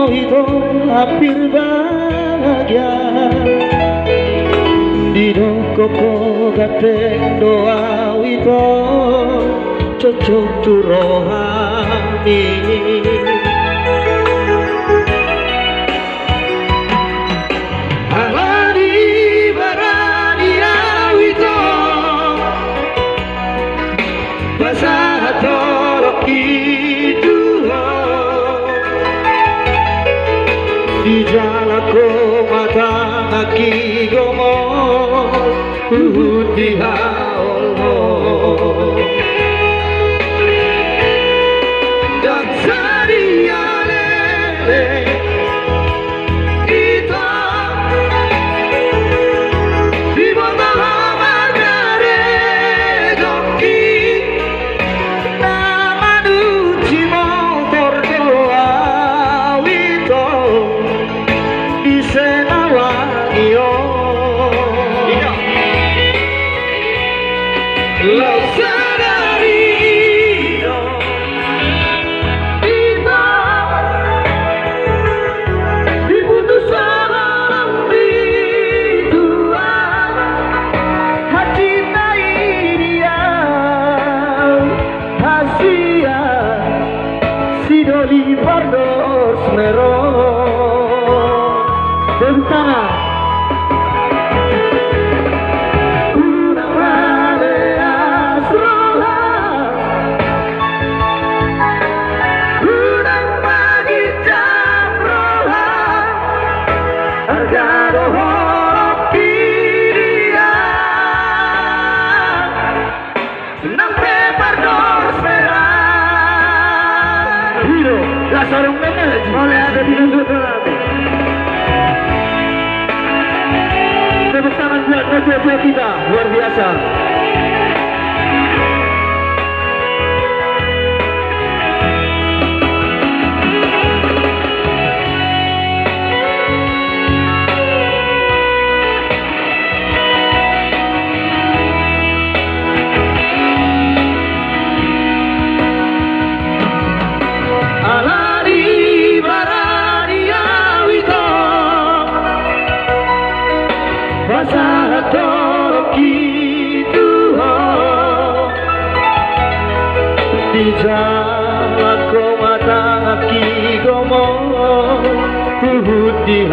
itu hampir bahagia. Dino koko gateng doa itu cocok turohani. Di jalako mata aki gomo di haolo dan sariale kita di bawah magare joki nama duci motor doa wito Senawagio lo sadarino kita diputus salam berdua hati dia hasia sidoli pardos mero Ventana una marea sola una magita roja argado hokiria nampe pardos merah Hiro la sarung menel oleh ada di dalam tepuk tangan buat radio kita, luar biasa. Di jalan kau mata aki gomo di